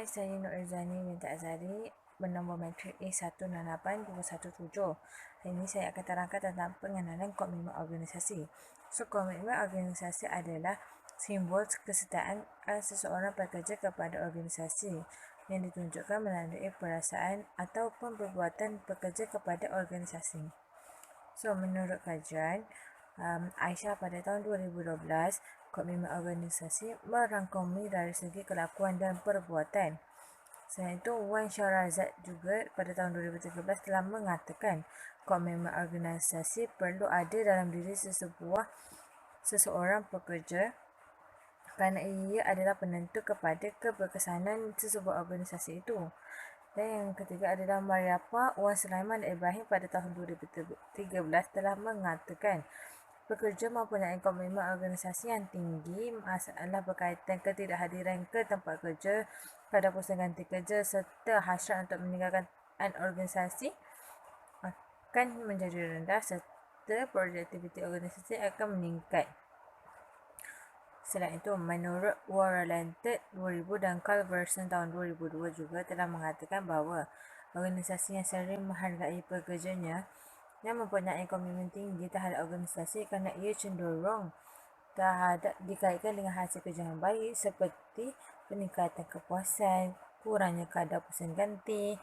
saya Nur Irzani binti Azari bernombor matrik A168217. Hari ini saya akan terangkan tentang pengenalan komitmen organisasi. So, komitmen organisasi adalah simbol kesertaan seseorang pekerja kepada organisasi yang ditunjukkan melalui perasaan ataupun perbuatan pekerja kepada organisasi. So, menurut kajian Aisyah pada tahun 2012, komitmen organisasi merangkumi dari segi kelakuan dan perbuatan. Selain itu, Wan Shahrazad juga pada tahun 2013 telah mengatakan komitmen organisasi perlu ada dalam diri seseorang pekerja kerana ia adalah penentu kepada keberkesanan sesebuah organisasi itu. Dan yang ketiga adalah Mariapa Wan Sulaiman Ibrahim pada tahun 2013 telah mengatakan pekerja mempunyai komitmen organisasi yang tinggi. Masalah berkaitan ketidakhadiran ke tempat kerja pada pusingan ganti kerja serta hasrat untuk meninggalkan organisasi akan menjadi rendah serta produktiviti organisasi akan meningkat. Selain itu, menurut Warrented 2000 dan Carl Verson tahun 2002 juga telah mengatakan bahawa organisasi yang sering menghargai pekerjanya yang mempunyai komitmen tinggi terhadap organisasi kerana ia cenderung dikaitkan dengan hasil kerja yang baik seperti peningkatan kepuasan, kurangnya kadar pusing ganti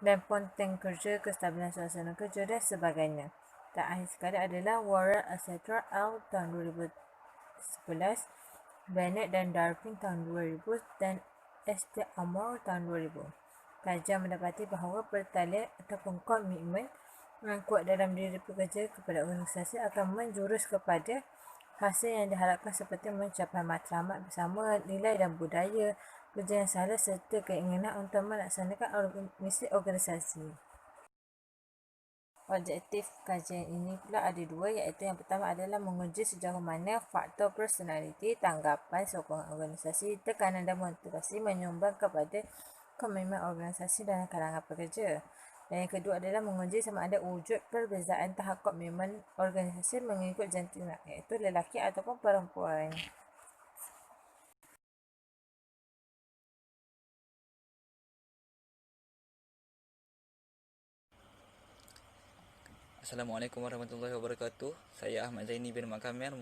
dan konten kerja, kestabilan suasana kerja dan sebagainya. Dan akhir sekali adalah Warren etc. tahun 2011, Bennett dan Darwin tahun 2000 dan St. Amor tahun 2000. Kajian mendapati bahawa pertalian ataupun komitmen yang kuat dalam diri pekerja kepada organisasi akan menjurus kepada hasil yang diharapkan seperti mencapai matlamat bersama, nilai dan budaya kerja yang salah serta keinginan untuk melaksanakan misi organisasi. Objektif kajian ini pula ada dua, iaitu yang pertama adalah menguji sejauh mana faktor personaliti, tanggapan, sokongan organisasi, tekanan dan motivasi menyumbang kepada komitmen organisasi dalam kalangan pekerja. Dan yang kedua adalah menguji sama ada wujud perbezaan tahap komitmen organisasi mengikut jantina, iaitu lelaki ataupun perempuan. Assalamualaikum warahmatullahi wabarakatuh. Saya Ahmad Zaini bin Mak Kamil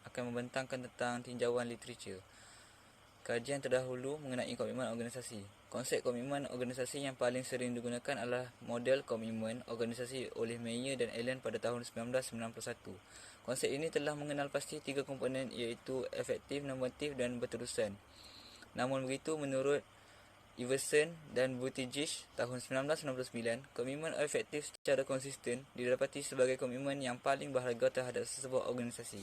akan membentangkan tentang tinjauan literatur. Kajian terdahulu mengenai komitmen organisasi. Konsep komitmen organisasi yang paling sering digunakan adalah model komitmen organisasi oleh Meyer dan Allen pada tahun 1991. Konsep ini telah mengenal pasti tiga komponen, iaitu efektif, normatif dan berterusan. Namun begitu, menurut Iverson dan Buttigieg tahun 1999, komitmen efektif secara konsisten didapati sebagai komitmen yang paling berharga terhadap sebuah organisasi.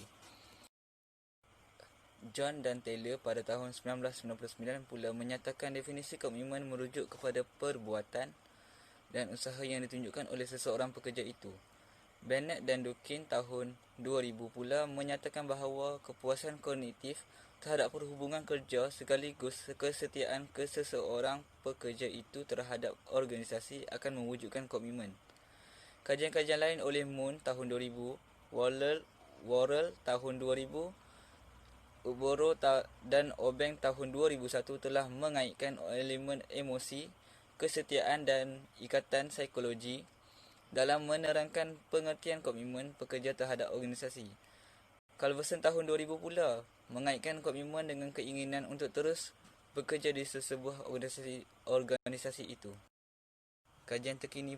John dan Taylor pada tahun 1999 pula menyatakan definisi komitmen merujuk kepada perbuatan dan usaha yang ditunjukkan oleh seseorang pekerja itu. Bennett dan Durkin tahun 2000 pula menyatakan bahawa kepuasan kognitif terhadap perhubungan kerja sekaligus kesetiaan seseorang pekerja itu terhadap organisasi akan mewujudkan komitmen. Kajian-kajian lain oleh Moon tahun 2000, Worrell tahun 2000, Uboro dan Obeng tahun 2001 telah mengaitkan elemen emosi, kesetiaan dan ikatan psikologi dalam menerangkan pengertian komitmen pekerja terhadap organisasi. Calverson tahun 2000 pula mengaitkan komitmen dengan keinginan untuk terus bekerja di sesebuah organisasi itu. Kajian terkini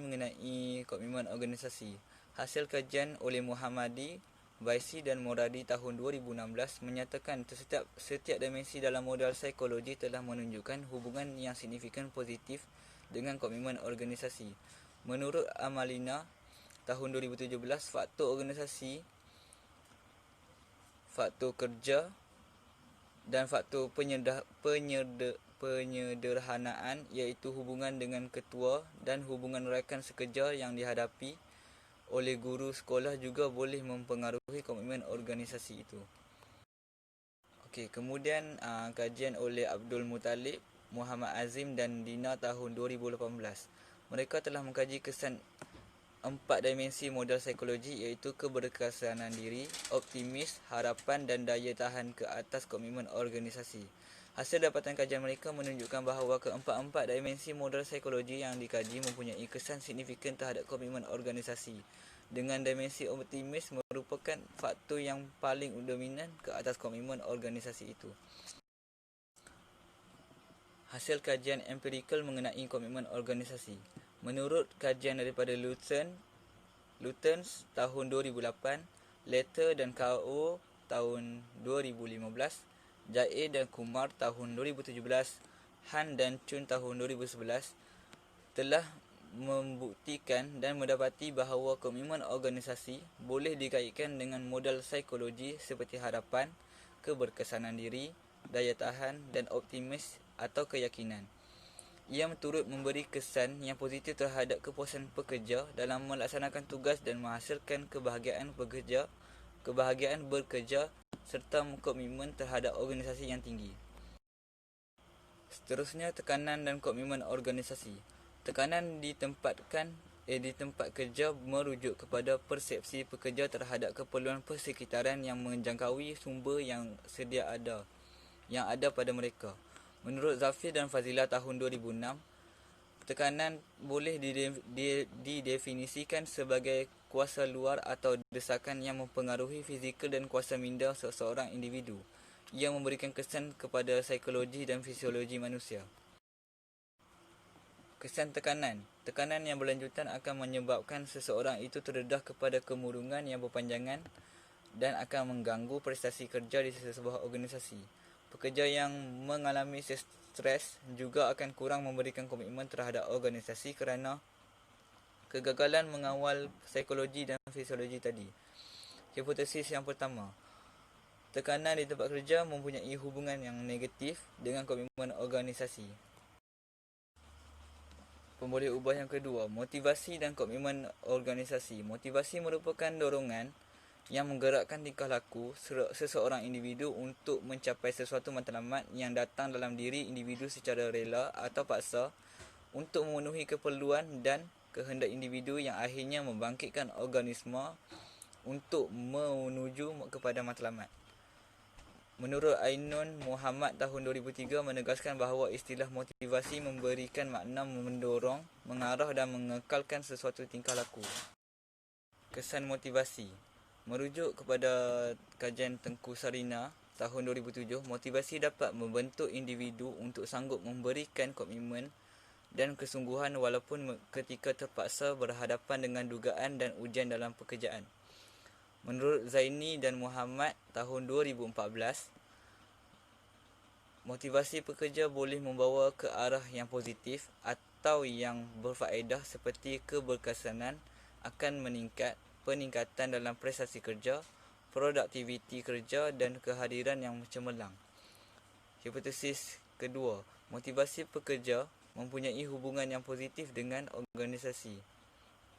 mengenai komitmen organisasi. Hasil kajian oleh Muhammadi, Baisi dan Moradi tahun 2016 menyatakan setiap dimensi dalam modal psikologi telah menunjukkan hubungan yang signifikan positif dengan komitmen organisasi. Menurut Amalina tahun 2017, faktor organisasi, faktor kerja dan faktor penyederhanaan, iaitu hubungan dengan ketua dan hubungan rakan sekerja yang dihadapi oleh guru sekolah juga boleh mempengaruhi komitmen organisasi itu. Kemudian kajian oleh Abdul Muttalib, Muhammad Azim dan Dina tahun 2018. Mereka telah mengkaji kesan 4 dimensi modal psikologi iaitu keberkesanan diri, optimis, harapan dan daya tahan ke atas komitmen organisasi. Hasil dapatan kajian mereka menunjukkan bahawa keempat-empat dimensi modal psikologi yang dikaji mempunyai kesan signifikan terhadap komitmen organisasi. Dengan dimensi optimis merupakan faktor yang paling dominan ke atas komitmen organisasi itu. Hasil kajian empirikal mengenai komitmen organisasi. Menurut kajian daripada Lutyens tahun 2008, Letter dan Kao tahun 2015, Jae dan Kumar tahun 2017, Han dan Chun tahun 2011 telah membuktikan dan mendapati bahawa komitmen organisasi boleh dikaitkan dengan modal psikologi seperti harapan, keberkesanan diri, daya tahan dan optimis atau keyakinan. Ia turut memberi kesan yang positif terhadap kepuasan pekerja dalam melaksanakan tugas dan menghasilkan kebahagiaan bekerja serta komitmen terhadap organisasi yang tinggi. Seterusnya, tekanan dan komitmen organisasi. Tekanan di tempat kerja merujuk kepada persepsi pekerja terhadap keperluan persekitaran yang menjangkaui sumber yang ada pada mereka. Menurut Zafir dan Fazilah tahun 2006, tekanan boleh didefinisikan sebagai kuasa luar atau desakan yang mempengaruhi fizikal dan kuasa minda seseorang individu. Ia memberikan kesan kepada psikologi dan fisiologi manusia. Kesan tekanan. Tekanan yang berlanjutan akan menyebabkan seseorang itu terdedah kepada kemurungan yang berpanjangan dan akan mengganggu prestasi kerja di sebuah organisasi. Pekerja yang mengalami stres juga akan kurang memberikan komitmen terhadap organisasi kerana kegagalan mengawal psikologi dan fisiologi tadi. Hipotesis yang pertama, tekanan di tempat kerja mempunyai hubungan yang negatif dengan komitmen organisasi. Pemboleh ubah yang kedua, motivasi dan komitmen organisasi. Motivasi merupakan dorongan yang menggerakkan tingkah laku seseorang individu untuk mencapai sesuatu matlamat yang datang dalam diri individu secara rela atau paksa untuk memenuhi keperluan dan kehendak individu yang akhirnya membangkitkan organisma untuk menuju kepada matlamat. Menurut Ainun Muhammad tahun 2003 menegaskan bahawa istilah motivasi memberikan makna mendorong, mengarah dan mengekalkan sesuatu tingkah laku. Kesan motivasi. Merujuk kepada kajian Tengku Sarina tahun 2007, motivasi dapat membentuk individu untuk sanggup memberikan komitmen dan kesungguhan walaupun ketika terpaksa berhadapan dengan dugaan dan ujian dalam pekerjaan. Menurut Zaini dan Muhammad tahun 2014, motivasi pekerja boleh membawa ke arah yang positif atau yang berfaedah seperti keberkesanan akan peningkatan dalam prestasi kerja, produktiviti kerja dan kehadiran yang cemerlang. Hipotesis kedua, motivasi pekerja mempunyai hubungan yang positif dengan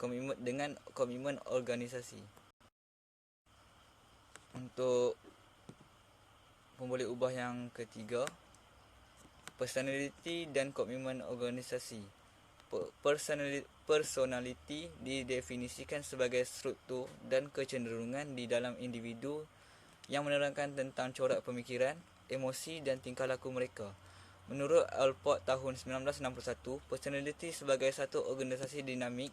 komitmen organisasi. Untuk pemboleh ubah yang ketiga, personaliti dan komitmen organisasi. Personaliti didefinisikan sebagai struktur dan kecenderungan di dalam individu yang menerangkan tentang corak pemikiran, emosi dan tingkah laku mereka. Menurut Alport tahun 1961, personaliti sebagai satu organisasi dinamik,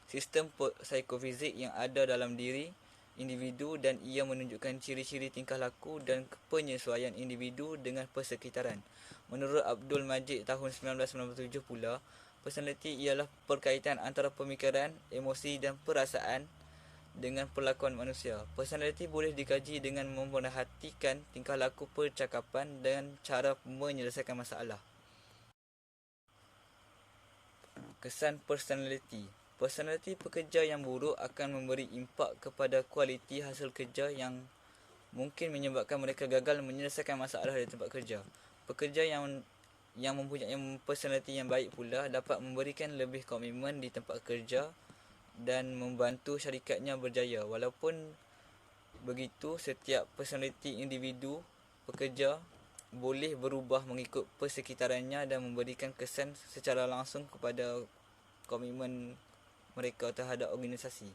sistem psikofizik yang ada dalam diri individu dan ia menunjukkan ciri-ciri tingkah laku dan penyesuaian individu dengan persekitaran. Menurut Abdul Majid tahun 1997 pula, personaliti ialah perkaitan antara pemikiran, emosi dan perasaan dengan perlakuan manusia. Personaliti boleh dikaji dengan memerhatikan tingkah laku percakapan dan cara menyelesaikan masalah. Kesan personaliti. Personaliti pekerja yang buruk akan memberi impak kepada kualiti hasil kerja yang mungkin menyebabkan mereka gagal menyelesaikan masalah di tempat kerja. Pekerja yang mempunyai personaliti yang baik pula dapat memberikan lebih komitmen di tempat kerja dan membantu syarikatnya berjaya. Walaupun begitu, setiap personaliti individu pekerja boleh berubah mengikut persekitarannya dan memberikan kesan secara langsung kepada komitmen mereka terhadap organisasi.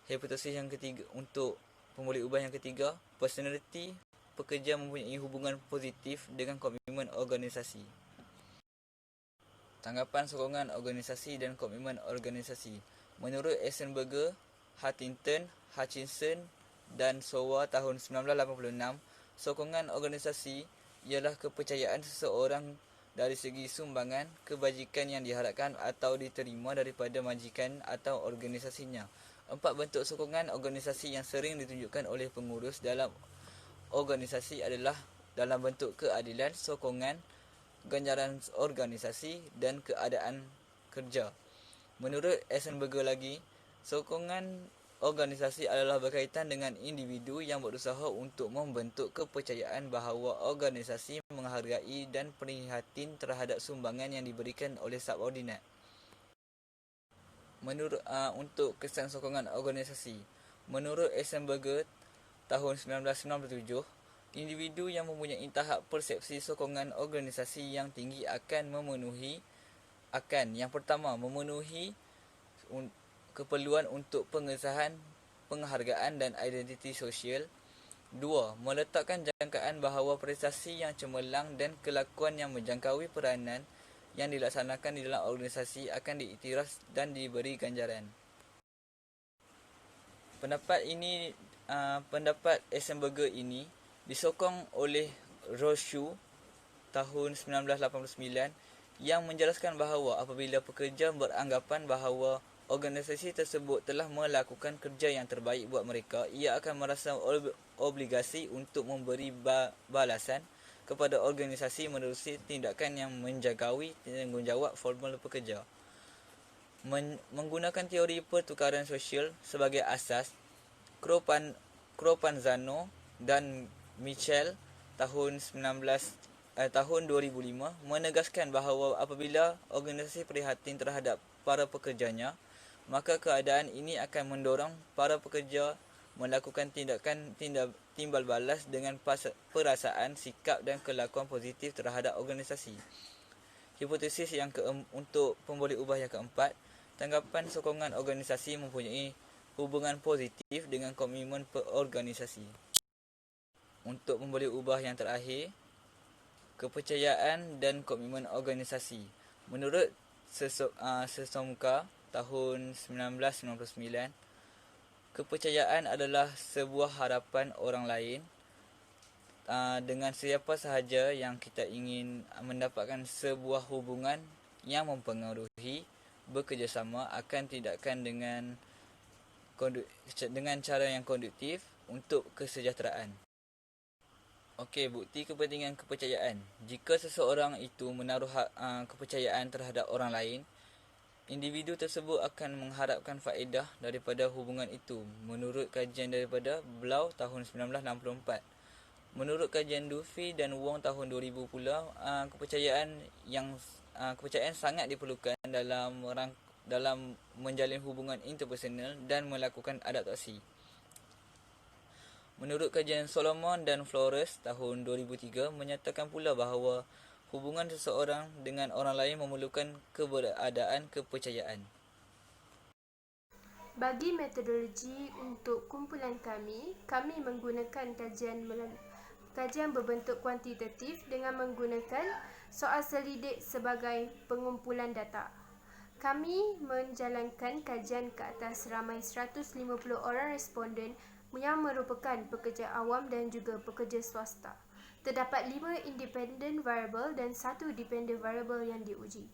Hipotesis yang ketiga, untuk pemboleh ubah yang ketiga, personality pekerja mempunyai hubungan positif dengan komitmen organisasi. Tanggapan sokongan organisasi dan komitmen organisasi. Menurut Eisenberger, Huntington, Hutchinson dan Sowa tahun 1986, sokongan organisasi ialah kepercayaan seseorang dari segi sumbangan, kebajikan yang diharapkan atau diterima daripada majikan atau organisasinya. 4 bentuk sokongan organisasi yang sering ditunjukkan oleh pengurus dalam organisasi adalah dalam bentuk keadilan, sokongan, ganjaran organisasi dan keadaan kerja. Menurut Eisenberger lagi, sokongan organisasi adalah berkaitan dengan individu yang berusaha untuk membentuk kepercayaan bahawa organisasi menghargai dan prihatin terhadap sumbangan yang diberikan oleh subordinat. Untuk kesan sokongan organisasi, menurut Eisenberger tahun 1997, individu yang mempunyai tahap persepsi sokongan organisasi yang tinggi akan yang pertama memenuhi keperluan untuk pengesahan, penghargaan dan identiti sosial. 2. Meletakkan jangkaan bahawa prestasi yang cemerlang dan kelakuan yang menjangkaui peranan yang dilaksanakan di dalam organisasi akan diiktiraf dan diberi ganjaran. Pendapat Eisenberger ini disokong oleh Rousseau tahun 1989 yang menjelaskan bahawa apabila pekerja beranggapan bahawa organisasi tersebut telah melakukan kerja yang terbaik buat mereka, ia akan merasa obligasi untuk memberi balasan kepada organisasi menerusi tindakan yang menjangkaui tanggungjawab formal pekerja. Menggunakan teori pertukaran sosial sebagai asas, Cropanzano dan Mitchell tahun 2005 menegaskan bahawa apabila organisasi prihatin terhadap para pekerjanya, maka keadaan ini akan mendorong para pekerja melakukan tindakan timbal balas dengan perasaan, sikap dan kelakuan positif terhadap organisasi. Hipotesis untuk pemboleh ubah yang keempat, tanggapan sokongan organisasi mempunyai hubungan positif dengan komitmen organisasi. Untuk pemboleh ubah yang terakhir, kepercayaan dan komitmen organisasi. Menurut Sesomka tahun 1999, kepercayaan adalah sebuah harapan orang lain dengan siapa sahaja yang kita ingin mendapatkan sebuah hubungan yang mempengaruhi bekerjasama akan tindakan dengan cara yang konduktif untuk kesejahteraan. Okey, bukti kepentingan kepercayaan. Jika seseorang itu menaruh kepercayaan terhadap orang lain, individu tersebut akan mengharapkan faedah daripada hubungan itu. Menurut kajian daripada Blau tahun 1964. Menurut kajian Duffy dan Wong tahun 2000 pula, kepercayaan sangat diperlukan dalam menjalin hubungan interpersonal dan melakukan adaptasi. Menurut kajian Solomon dan Flores tahun 2003 menyatakan pula bahawa hubungan seseorang dengan orang lain memerlukan keberadaan kepercayaan. Bagi metodologi untuk kumpulan kami menggunakan kajian berbentuk kuantitatif dengan menggunakan soal selidik sebagai pengumpulan data. Kami menjalankan kajian ke atas ramai 150 orang responden yang merupakan pekerja awam dan juga pekerja swasta. Terdapat 5 independent variable dan 1 dependent variable yang diuji.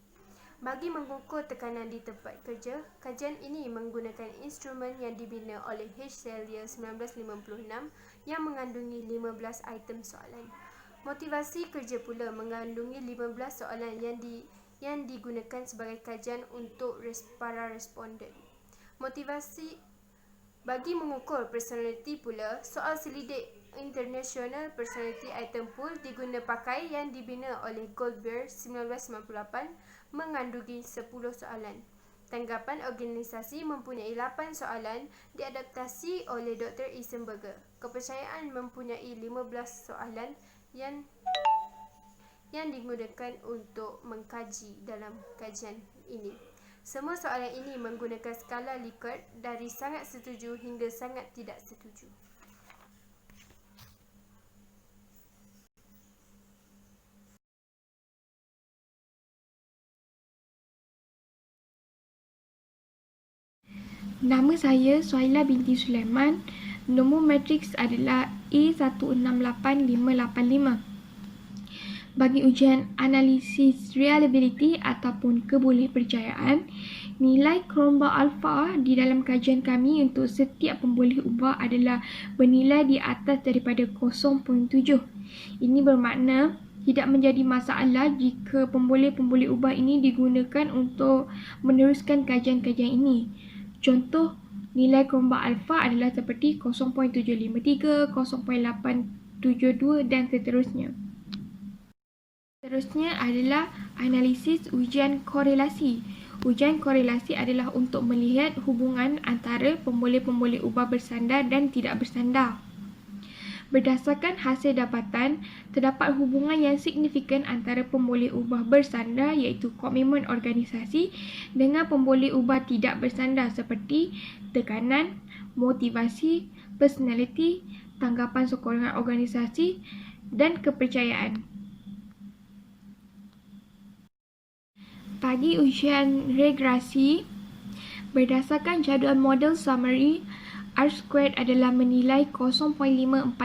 Bagi mengukur tekanan di tempat kerja, kajian ini menggunakan instrumen yang dibina oleh H. Sellier 1956 yang mengandungi 15 item soalan. Motivasi kerja pula mengandungi 15 soalan yang digunakan sebagai kajian untuk para responden. Motivasi bagi mengukur personality pula, soal selidik International Personality Item Pool pakai yang dibina oleh Goldberg 1998 mengandungi 10 soalan. Tanggapan organisasi mempunyai 8 soalan diadaptasi oleh Dr. Eisenberger. Kepercayaan mempunyai 15 soalan yang digunakan untuk mengkaji dalam kajian ini. Semua soalan ini menggunakan skala Likert dari sangat setuju hingga sangat tidak setuju. Nama saya Suhaila binti Sulaiman. Nombor matriks adalah A168585. Bagi ujian analisis reliability ataupun kebolehpercayaan, nilai Cronbach alpha di dalam kajian kami untuk setiap pemboleh ubah adalah bernilai di atas daripada 0.7. Ini bermakna tidak menjadi masalah jika pemboleh-pemboleh ubah ini digunakan untuk meneruskan kajian-kajian ini. Contoh nilai Cronbach alpha adalah seperti 0.753, 0.872 dan seterusnya. Seterusnya adalah analisis ujian korelasi. Ujian korelasi adalah untuk melihat hubungan antara pemboleh-pemboleh ubah bersandar dan tidak bersandar. Berdasarkan hasil dapatan, terdapat hubungan yang signifikan antara pemboleh ubah bersandar iaitu komitmen organisasi dengan pemboleh ubah tidak bersandar seperti tekanan, motivasi, personality, tanggapan sokongan organisasi dan kepercayaan. Bagi ujian regresi, berdasarkan jadual model summary, R² adalah menilai 0.548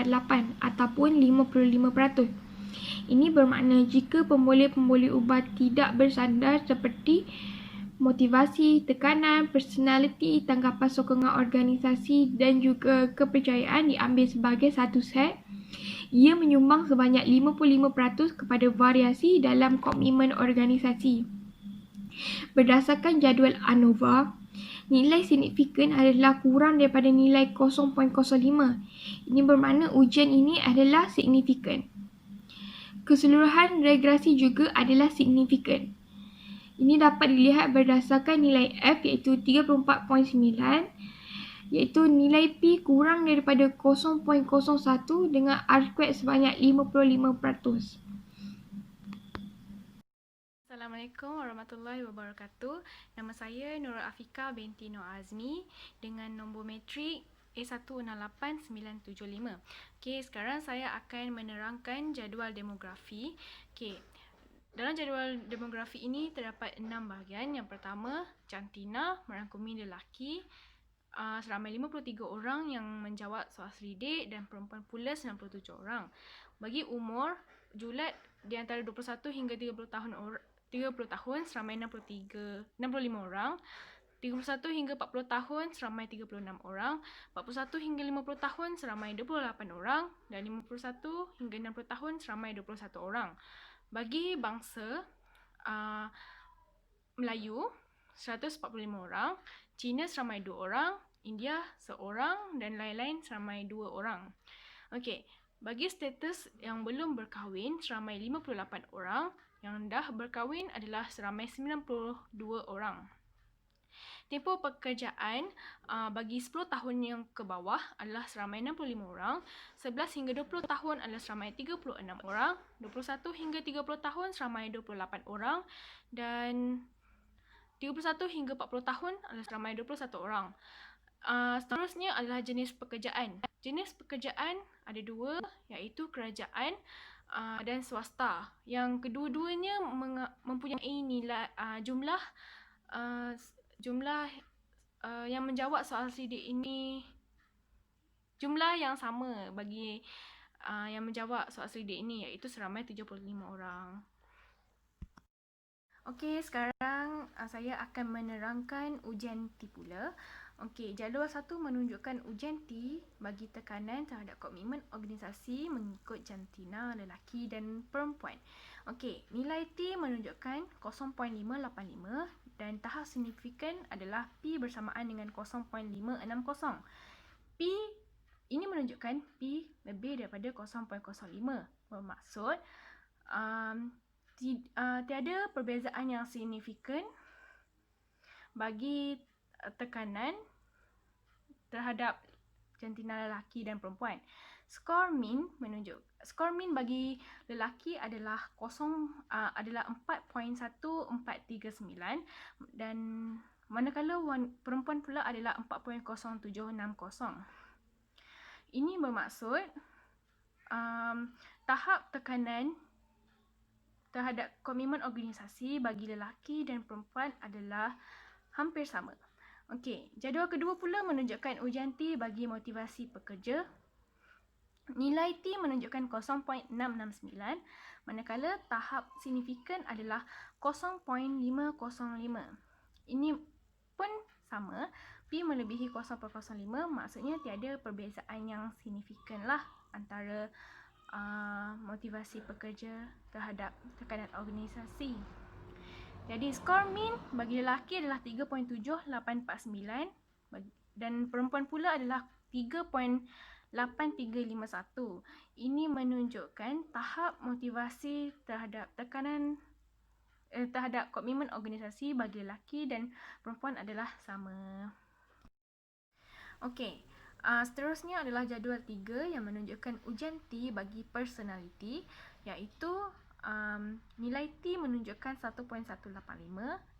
ataupun 55%. Ini bermakna jika pemboleh-pemboleh ubah tidak bersandar seperti motivasi, tekanan, personality, tanggapan sokongan organisasi dan juga kepercayaan diambil sebagai satu set, ia menyumbang sebanyak 55% kepada variasi dalam komitmen organisasi. Berdasarkan jadual ANOVA, nilai signifikan adalah kurang daripada nilai 0.05. Ini bermakna ujian ini adalah signifikan. Keseluruhan regresi juga adalah signifikan. Ini dapat dilihat berdasarkan nilai F iaitu 34.9, iaitu nilai P kurang daripada 0.01 dengan R² sebanyak 55%. Assalamualaikum warahmatullahi wabarakatuh. Nama saya Nurul Afika binti Nur Azmi dengan nombor matrik A168975. Okey, sekarang saya akan menerangkan jadual demografi. Okey, dalam jadual demografi ini terdapat 6 bahagian. Yang pertama, jantina merangkumi lelaki seramai 53 orang yang menjawab soal selidik dan perempuan pula 97 orang. Bagi umur, julat di antara 21 hingga 30 tahun seramai 65 orang, 31 hingga 40 tahun seramai 36 orang, 41 hingga 50 tahun seramai 28 orang dan 51 hingga 60 tahun seramai 21 orang. Bagi bangsa Melayu 145 orang, Cina seramai 2 orang, India seorang dan lain-lain seramai 2 orang. Okey, bagi status yang belum berkahwin seramai 58 orang, yang dah berkahwin adalah seramai 92 orang. Tempoh pekerjaan bagi 10 tahun yang ke bawah adalah seramai 65 orang, 11 hingga 20 tahun adalah seramai 36 orang, 21 hingga 30 tahun seramai 28 orang dan 31 hingga 40 tahun adalah seramai 21 orang. Seterusnya adalah jenis pekerjaan. Jenis pekerjaan ada dua, iaitu kerajaan dan swasta. Yang kedua-duanya mempunyai nilai jumlah yang menjawab soal selidik ini, jumlah yang sama bagi yang menjawab soal selidik ini, iaitu seramai 75 orang. Okey, sekarang saya akan menerangkan ujian T pula. Okey, jadual 1 menunjukkan ujian T bagi tekanan terhadap komitmen organisasi mengikut jantina lelaki dan perempuan. Okey, nilai T menunjukkan 0.585 dan tahap signifikan adalah P bersamaan dengan 0.560. P ini menunjukkan P lebih daripada 0.05. Bermaksud tiada perbezaan yang signifikan bagi tekanan terhadap jantina lelaki dan perempuan. Skor min bagi lelaki adalah 4.1439 dan manakala perempuan pula adalah 4.0760. Ini bermaksud tahap tekanan terhadap komitmen organisasi bagi lelaki dan perempuan adalah hampir sama. Okey, jadual kedua pula menunjukkan ujian T bagi motivasi pekerja. Nilai T menunjukkan 0.669, manakala tahap signifikan adalah 0.505. Ini pun sama, P melebihi 0.05, maksudnya tiada perbezaan yang signifikan lah antara motivasi pekerja terhadap tekanan organisasi. Jadi skor min bagi lelaki adalah 3.7849 dan perempuan pula adalah 3.8351. Ini menunjukkan tahap motivasi terhadap terhadap komitmen organisasi bagi lelaki dan perempuan adalah sama. Okey, seterusnya adalah jadual 3 yang menunjukkan ujian T bagi personality, iaitu nilai T menunjukkan 1.185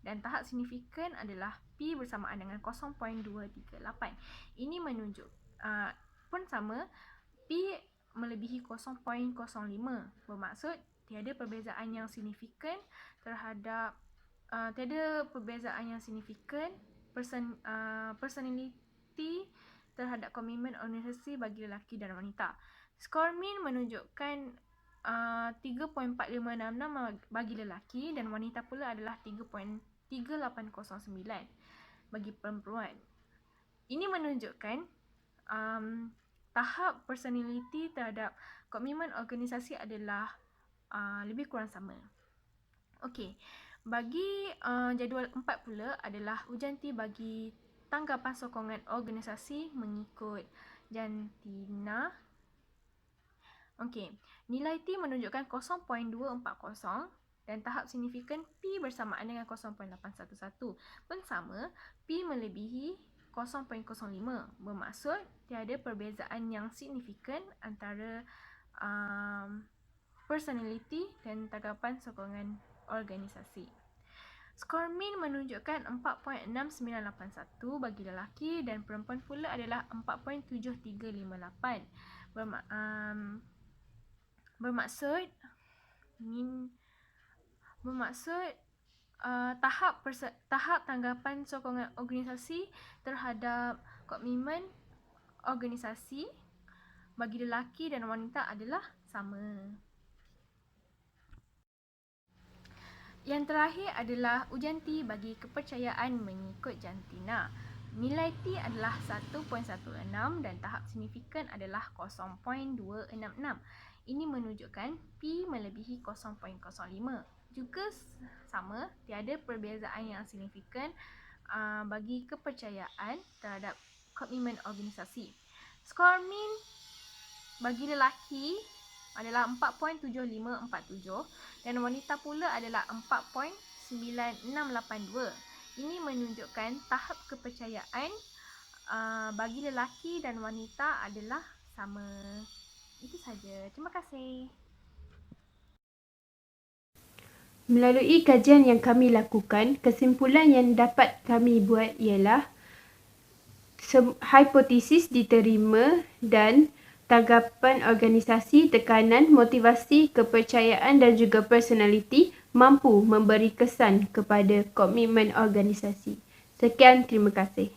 dan tahap signifikan adalah P bersamaan dengan 0.238. Ini menunjuk pun sama, P melebihi 0.05, bermaksud tiada perbezaan yang signifikan terhadap personality terhadap komitmen organisasi bagi lelaki dan wanita. Skor min menunjukkan 3.4566 bagi lelaki dan wanita pula adalah 3.3809 bagi perempuan. Ini menunjukkan tahap personality terhadap komitmen organisasi adalah lebih kurang sama. Okey, bagi jadual 4 pula adalah ujian T bagi tanggapan sokongan organisasi mengikut jantina. Okey, nilai T menunjukkan 0.240 dan tahap signifikan P bersamaan dengan 0.811. Pun sama, P melebihi 0.05, bermaksud tiada perbezaan yang signifikan antara personality dan tanggapan sokongan organisasi. Skor min menunjukkan 4.6981 bagi lelaki dan perempuan pula adalah 4.7358. Bermaksud tahap tanggapan sokongan organisasi terhadap komitmen organisasi bagi lelaki dan wanita adalah sama. Yang terakhir adalah ujian T bagi kepercayaan mengikut jantina. Nilai T adalah 1.16 dan tahap signifikan adalah 0.266. Ini menunjukkan P melebihi 0.05. Juga sama, tiada perbezaan yang signifikan bagi kepercayaan terhadap komitmen organisasi. Skor min bagi lelaki adalah 4.7547 dan wanita pula adalah 4.9682. Ini menunjukkan tahap kepercayaan bagi lelaki dan wanita adalah sama. Itu saja. Terima kasih. Melalui kajian yang kami lakukan, kesimpulan yang dapat kami buat ialah hipotesis diterima dan tanggapan organisasi, tekanan, motivasi, kepercayaan dan juga personality mampu memberi kesan kepada komitmen organisasi. Sekian, terima kasih.